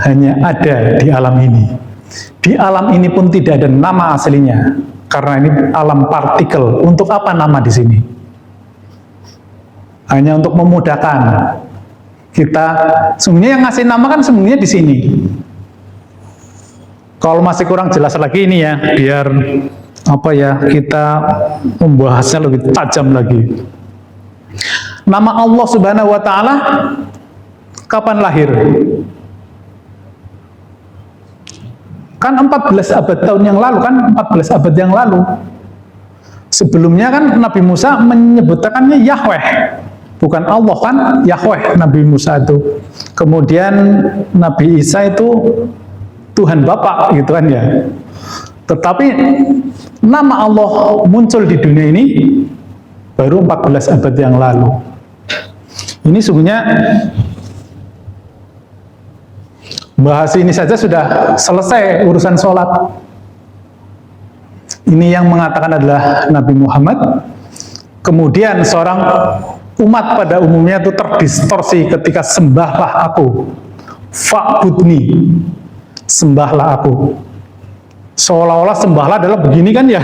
Speaker 2: hanya ada di alam ini. Di alam ini pun tidak ada nama aslinya, karena ini alam partikel. Untuk apa nama di sini? Hanya untuk memudahkan kita. Sebenarnya yang ngasih nama kan sebenarnya di sini. Kalau masih kurang jelas lagi ini ya, biar kita membahasnya lebih tajam lagi. Nama Allah Subhanahu wa Ta'ala kapan lahir? Kan 14 abad tahun yang lalu, kan 14 abad yang lalu. Sebelumnya kan Nabi Musa menyebutkannya Yahweh. bukan Allah kan, Yahweh Nabi Musa itu. Kemudian Nabi Isa itu Tuhan Bapa gitu kan ya. Tetapi nama Allah muncul di dunia ini baru 14 abad yang lalu. Ini sungguhnya bahas ini saja sudah selesai urusan sholat. Ini yang mengatakan adalah Nabi Muhammad. Kemudian seorang umat pada umumnya itu terdistorsi ketika sembahlah aku, fa'budni, sembahlah aku. Seolah-olah sembahlah adalah begini kan ya.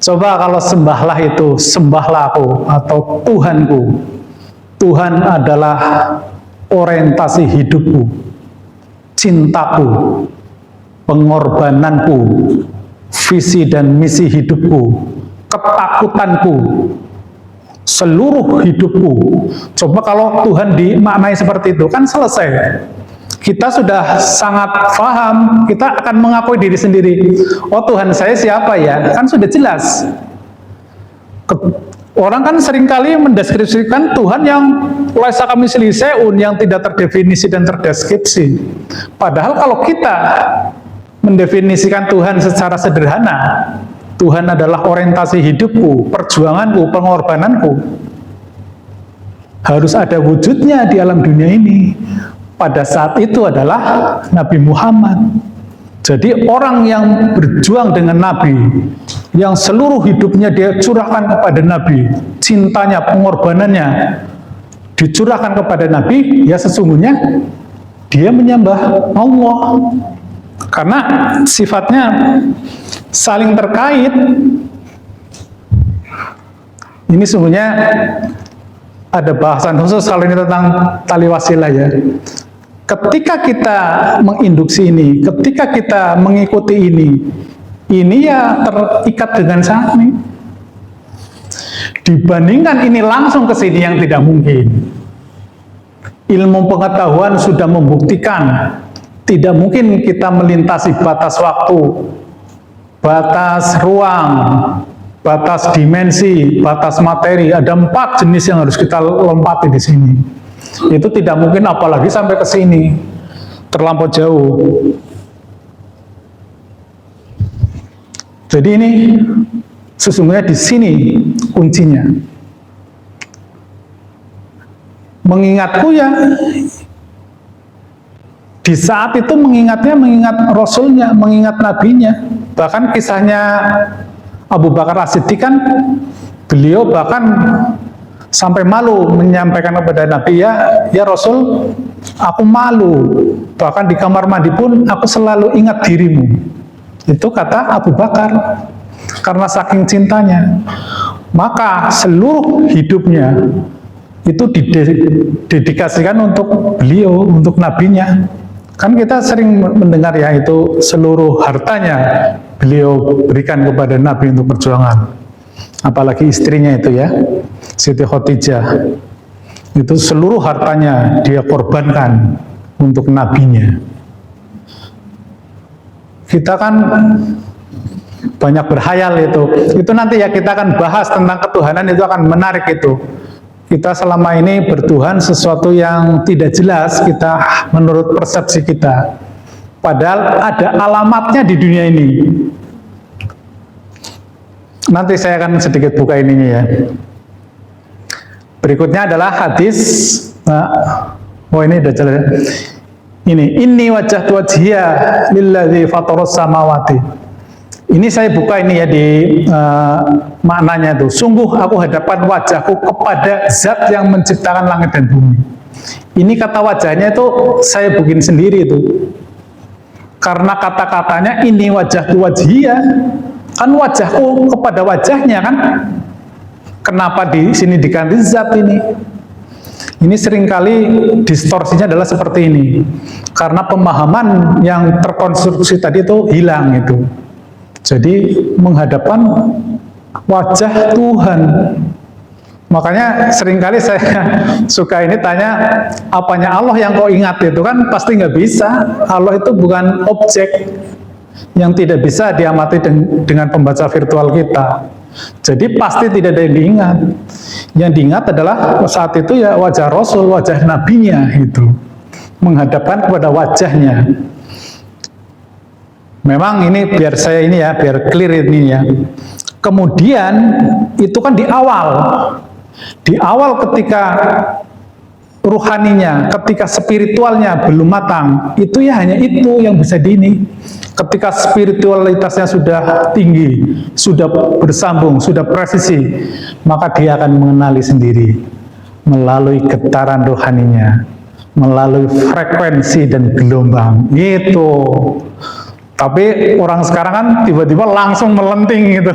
Speaker 2: Coba kalau sembahlah itu, sembahlah aku atau Tuhanku. Tuhan adalah orientasi hidupku, cintaku, pengorbananku, visi dan misi hidupku, ketakutanku, seluruh hidupku. Coba kalau Tuhan dimaknai seperti itu, kan selesai. Kita sudah sangat paham, kita akan mengakui diri sendiri. Oh, Tuhan saya siapa ya? Kan sudah jelas. Orang kan seringkali mendeskripsikan Tuhan yang laisa kamitslihi syai'un, yang tidak terdefinisi dan terdeskripsi. Padahal kalau kita mendefinisikan Tuhan secara sederhana, Tuhan adalah orientasi hidupku, perjuanganku, pengorbananku. Harus ada wujudnya di alam dunia ini. Pada saat itu adalah Nabi Muhammad. Jadi orang yang berjuang dengan Nabi, yang seluruh hidupnya dia curahkan kepada Nabi, cintanya, pengorbanannya dicurahkan kepada Nabi, ya sesungguhnya dia menyembah Allah. Karena sifatnya saling terkait. Ini sesungguhnya ada bahasan khusus kalau ini tentang tali wasilah ya. Ketika kita menginduksi ini, ketika kita mengikuti ini ya terikat dengan sani. Dibandingkan ini langsung ke sini yang tidak mungkin. Ilmu pengetahuan sudah membuktikan tidak mungkin kita melintasi batas waktu, batas ruang, batas dimensi, batas materi. Ada 4 jenis yang harus kita lompati di sini. Itu tidak mungkin, apalagi sampai ke sini, terlampau jauh. Jadi ini sesungguhnya di sini kuncinya. Mengingatku ya, di saat itu mengingatnya, mengingat Rasulnya, mengingat Nabinya. Bahkan kisahnya Abu Bakar As-Siddiq kan, beliau bahkan sampai malu menyampaikan kepada Nabi, ya Rasul, aku malu. Bahkan di kamar mandi pun aku selalu ingat dirimu. Itu kata Abu Bakar. Karena saking cintanya. Maka seluruh hidupnya itu didedikasikan untuk beliau, untuk nabinya. Kan kita sering mendengar ya, itu seluruh hartanya beliau berikan kepada Nabi untuk perjuangan. Apalagi istrinya itu ya, Siti Khadijah, itu seluruh hartanya dia korbankan untuk nabinya. Kita kan banyak berhayal itu nanti ya kita akan bahas tentang ketuhanan, itu akan menarik itu. Kita selama ini bertuhan sesuatu yang tidak jelas kita menurut persepsi kita, padahal ada alamatnya di dunia ini. Nanti saya akan sedikit buka ininya ya. Berikutnya adalah hadis. Ini udah jelas. Inni wajjahtu wajhiya lilladzi fataras samawati. Ini saya buka ini ya di maknanya itu. Sungguh aku hadapkan wajahku kepada zat yang menciptakan langit dan bumi. Ini kata wajahnya itu saya bikin sendiri itu. Karena kata-katanya ini wajahtu wajhiya. Kan wajahku kepada wajahnya kan. Kenapa di sini diganti zat ini? Ini seringkali distorsinya adalah seperti ini. Karena pemahaman yang terkonstruksi tadi itu hilang itu. Jadi menghadapkan wajah Tuhan. Makanya seringkali saya suka ini tanya, apanya Allah yang kau ingat itu kan pasti nggak bisa. Allah itu bukan objek yang tidak bisa diamati dengan pembaca virtual kita. Jadi pasti tidak ada yang diingat. Yang diingat adalah saat itu ya wajah Rasul, wajah nabinya itu. Menghadapkan kepada wajahnya. Memang ini biar saya ini ya, biar clear ini ya. Kemudian itu kan di awal. Di awal ketika ruhaninya, ketika spiritualnya belum matang, itu ya hanya itu yang bisa diini. Ketika spiritualitasnya sudah tinggi, sudah bersambung, sudah presisi, maka dia akan mengenali sendiri melalui getaran rohaninya, melalui frekuensi dan gelombang. Itu. Tapi orang sekarang kan tiba-tiba langsung melenting gitu.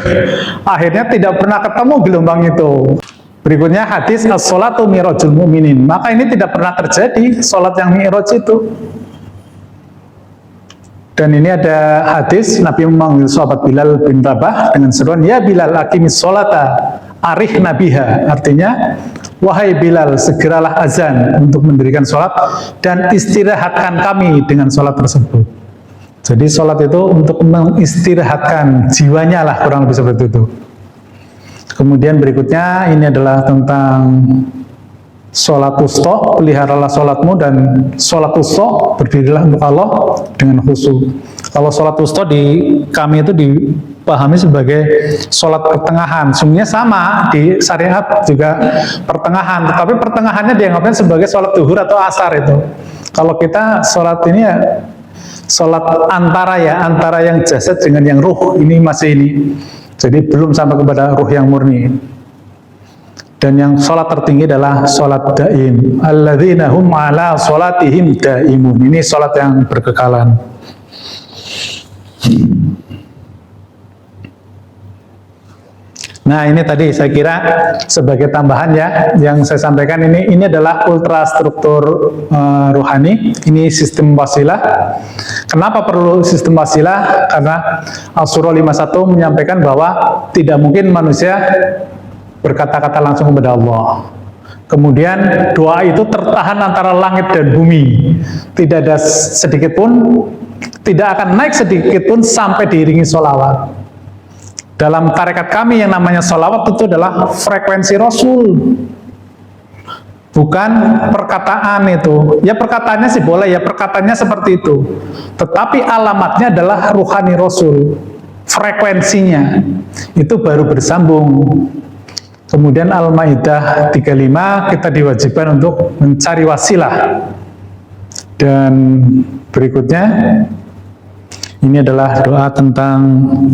Speaker 2: Akhirnya tidak pernah ketemu gelombang itu. Berikutnya hadis as-sholatu mi'rajul mu'minin. Maka ini tidak pernah terjadi sholat yang mi'raj itu. Dan ini ada hadis Nabi memanggil sahabat Bilal bin Rabah dengan seruan, ya Bilal aqimis sholata arih nabiha. Artinya, wahai Bilal segeralah azan untuk mendirikan sholat dan istirahatkan kami dengan sholat tersebut. Jadi sholat itu untuk mengistirahatkan jiwanya lah, kurang lebih seperti itu. Kemudian berikutnya ini adalah tentang sholat wusta, peliharalah sholatmu, dan sholat wusta berdirilah untuk Allah dengan khusyuk. Kalau sholat wusta di kami itu dipahami sebagai sholat pertengahan. Sebenarnya sama di syariat juga pertengahan, tetapi pertengahannya dianggapnya sebagai sholat zuhur atau asar itu. Kalau kita sholat ini ya sholat antara yang jasad dengan yang ruh, ini masih ini. Jadi belum sampai kepada ruh yang murni. Dan yang sholat tertinggi adalah sholat daim. Alladzina hum ala sholatihim daimun. Ini sholat yang berkekalan. Nah ini tadi saya kira sebagai tambahan ya, yang saya sampaikan ini adalah ultrastruktur ruhani, ini sistem wasilah. Kenapa perlu sistem wasilah? Karena Al-Surah 51 menyampaikan bahwa tidak mungkin manusia berkata-kata langsung kepada Allah. Kemudian doa itu tertahan antara langit dan bumi. Tidak ada sedikit pun, tidak akan naik sedikit pun sampai diiringi sholawat. Dalam tarekat kami yang namanya sholawat itu adalah frekuensi Rasul, bukan perkataan itu. Ya perkataannya sih boleh, ya perkataannya seperti itu. Tetapi alamatnya adalah ruhani Rasul, frekuensinya itu baru bersambung. Kemudian Al-Maidah 35 kita diwajibkan untuk mencari wasilah. Dan berikutnya ini adalah doa tentang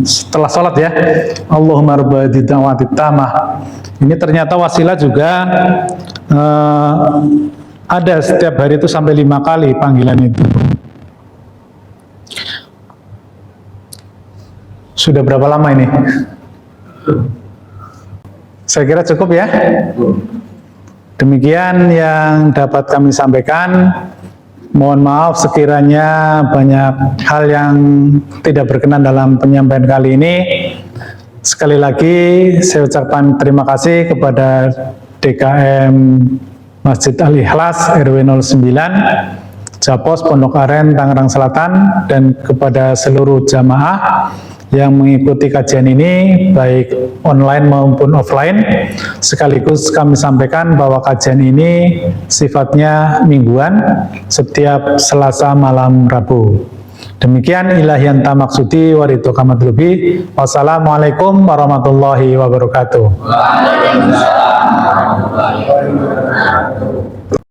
Speaker 2: setelah sholat ya. Allahumma rabb da'wati tamah. Ini ternyata wasilah juga ada setiap hari itu sampai 5 kali panggilan itu. Sudah berapa lama ini? Saya kira cukup ya. Demikian yang dapat kami sampaikan. Mohon maaf sekiranya banyak hal yang tidak berkenan dalam penyampaian kali ini. Sekali lagi saya ucapkan terima kasih kepada DKM Masjid Al-Ikhlas RW 09 Japos Pondok Aren Tangerang Selatan, dan kepada seluruh jamaah yang mengikuti kajian ini baik online maupun offline. Sekaligus kami sampaikan bahwa kajian ini sifatnya mingguan setiap Selasa malam Rabu. Demikian ilahian tamaksudi warito kamatlubi. Wassalamualaikum warahmatullahi wabarakatuh.
Speaker 3: Waalaikumsalam warahmatullahi wabarakatuh.